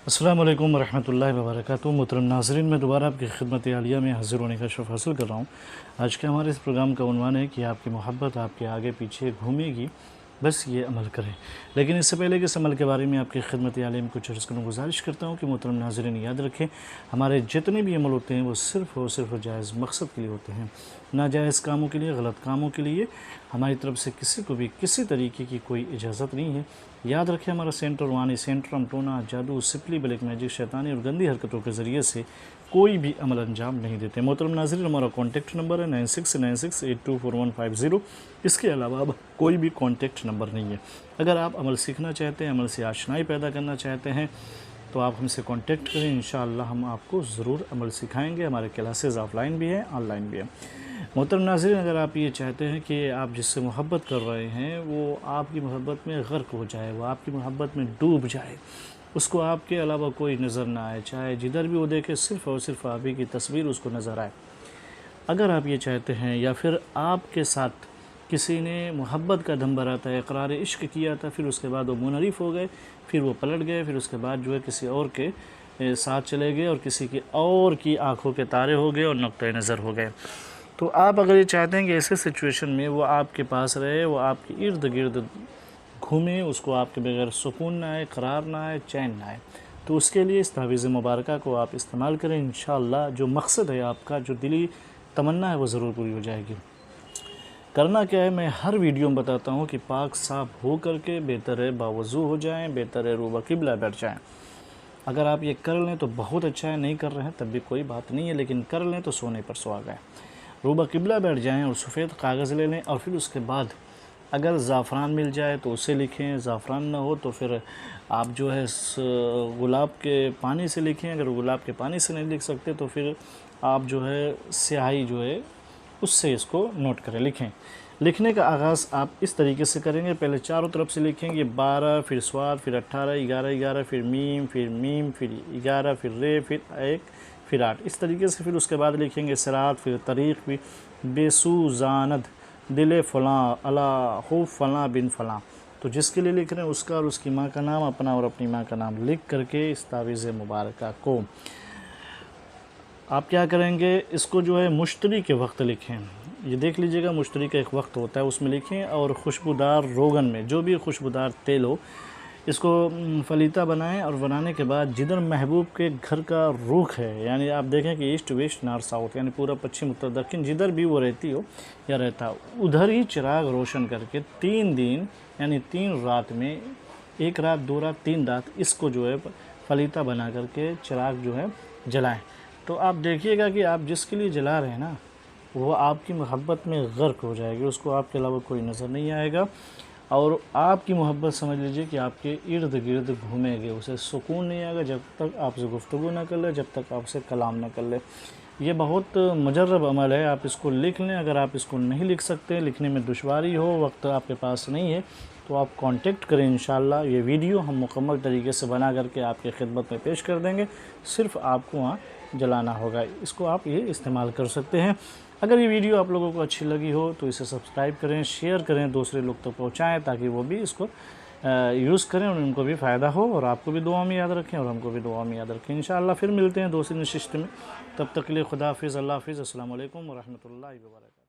अस्सलामु अलैकुम वरहमतुल्लाहि वबरकातुहू। मोहतरम नाज़रीन, मैं दोबारा आपकी खिदमत आलिया में हाज़िर होने का शर्फ़ हासिल कर रहा हूँ। आज के हमारे इस प्रोग्राम का उन्वान है कि आपकी मोहब्बत आपके आगे पीछे घूमेगी, बस ये अमल करें। लेकिन इससे पहले कि इस अमल के बारे में आपकी खिदमत आलिया में कुछ अर्ज़ करूँ, गुजारिश करता हूँ कि मोहतरम नाज़रीन याद रखें, हमारे जितने भी अमल होते हैं वो सिर्फ़ और सिर्फ जायज़ मकसद के लिए होते हैं, नाजायज़ कामों के लिए, गलत कामों के लिए हमारी तरफ से किसी को भी किसी तरीके की कोई इजाज़त नहीं है। याद रखें, हमारा सेंटर वानी सेंटर हम टोना, जादू, सिपली, ब्लैक मैजिक, शैतानी और गंदी हरकतों के ज़रिए से कोई भी अमल अंजाम नहीं देते। मोहतरम नाज़रीन, हमारा कॉन्टैक्ट नंबर है 9696824150। इसके अलावा अब कोई भी कॉन्टैक्ट नंबर नहीं है। अगर आप अमल सीखना चाहते हैं, अमल से आशनाई पैदा करना चाहते हैं, तो आप हमसे कांटेक्ट करें। इंशाअल्लाह हम आपको ज़रूर अमल सिखाएंगे। हमारे क्लासेस ऑफलाइन भी हैं, ऑनलाइन भी हैं। मोहतरम नाज़रीन, अगर आप ये चाहते हैं कि आप जिससे मोहब्बत कर रहे हैं वो आपकी मोहब्बत में गर्क हो जाए, वो आपकी मोहब्बत में डूब जाए, उसको आपके अलावा कोई नज़र ना आए, चाहे जिधर भी वो देखे सिर्फ़ और सिर्फ आप ही की तस्वीर उसको नज़र आए, अगर आप ये चाहते हैं, या फिर आपके साथ किसी ने मोहब्बत का दम भरा था, इकरार इश्क किया था, फिर उसके बाद वो मुनहरिफ हो गए, फिर वो पलट गए, फिर उसके बाद जो है किसी और के साथ चले गए और किसी की और की आंखों के तारे हो गए और नुक्ते नज़र हो गए, तो आप अगर ये चाहते हैं कि ऐसे सिचुएशन में वो आपके पास रहे, वो आपके इर्द गिर्द घूमे, उसको आपके बगैर सुकून ना आए, करार ना आए, चैन ना आए, तो उसके लिए इस तावीज़ मुबारक को आप इस्तेमाल करें। इंशाअल्लाह जो मकसद है आपका, जो दिली तमन्ना है, वो ज़रूर पूरी हो जाएगी। करना क्या है, मैं हर वीडियो में बताता हूँ कि पाक साफ़ हो करके बेहतर है बावज़ू हो जाएं, बेहतर है रूबा क़िबला बैठ जाएं। अगर आप ये कर लें तो बहुत अच्छा है, नहीं कर रहे हैं तब भी कोई बात नहीं है, लेकिन कर लें तो सोने पर सुहागा है। रूबा क़िबला बैठ जाएं और सफ़ेद कागज़ ले लें, और फिर उसके बाद अगर ज़ाफ़रान मिल जाए तो उसे लिखें, ज़ाफ़रान ना हो तो फिर आप जो है गुलाब के पानी से लिखें। अगर गुलाब के पानी से नहीं लिख सकते तो फिर आप जो है स्याही जो है उससे इसको नोट करें, लिखें। लिखने का आगाज़ आप इस तरीके से करेंगे, पहले चारों तरफ से लिखेंगे 12, फिर स्वाद, फिर 18, 11, 11, फिर मीम, फिर 11, फिर रे, फिर 1, फिर 8, इस तरीके से। फिर उसके बाद लिखेंगे सिरात, फिर तरीक़, फिर बेसू जानद, दिल फ़लाँ, अला हो फ़लाँ बिन फ़लाँ। तो जिसके लिए लिख रहे हैं उसका और उसकी माँ का नाम, अपना और अपनी माँ का नाम लिख करके इस तावीज़ मुबारक को आप क्या करेंगे, इसको जो है मुश्तरी के वक्त लिखें। ये देख लीजिएगा, मुश्तरी का एक वक्त होता है, उसमें लिखें। और खुशबूदार रोगन में, जो भी खुशबूदार तेल हो, इसको फलीता बनाएं। और बनाने के बाद जिधर महबूब के घर का रुख है, यानी आप देखें कि ईस्ट वेस्ट नॉर्थ साउथ, यानी पूरा पश्चिम उत्तर दक्षिण, जिधर भी वो रहती हो या रहता, उधर ही चिराग रोशन करके 3 दिन यानी 3 रात में, 1 रात, 2 रात, 3 रात, इसको जो है फलीता बना करके चिराग जो है जलाएं। तो आप देखिएगा कि आप जिसके लिए जला रहे हैं ना, वो आपकी मोहब्बत में गर्क हो जाएगी, उसको आपके अलावा कोई नज़र नहीं आएगा, और आपकी मोहब्बत समझ लीजिए कि आपके इर्द गिर्द घूमेंगे, उसे सुकून नहीं आएगा जब तक आपसे गुफ्तगू ना कर ले, जब तक आपसे कलाम ना कर ले। ये बहुत मुजर्रब अमल है, आप इसको लिख लें। अगर आप इसको नहीं लिख सकते, लिखने में दुश्वारी हो, वक्त आपके पास नहीं है, तो आप कांटेक्ट करें। इंशाअल्लाह ये वीडियो हम मुकम्मल तरीके से बना करके आपकी खिदमत में पेश कर देंगे। सिर्फ़ आपको वहाँ जलाना होगा, इसको आप ये इस्तेमाल कर सकते हैं। अगर ये वीडियो आप लोगों को अच्छी लगी हो तो इसे सब्सक्राइब करें, शेयर करें, दूसरे लोग तक पहुँचाएँ, ताकि वो भी इसको यूज़ करें और उनको भी फ़ायदा हो, और आपको भी दुआ में याद रखें और हमको भी दुआ में याद रखें। इंशाअल्लाह फिर मिलते हैं दूसरी नशिस्त में, तब तक के लिए खुदा हाफिज़, अल्लाह हाफिज़, अस्सलामु अलैकुम व रहमतुल्लाहि व बरकातहू।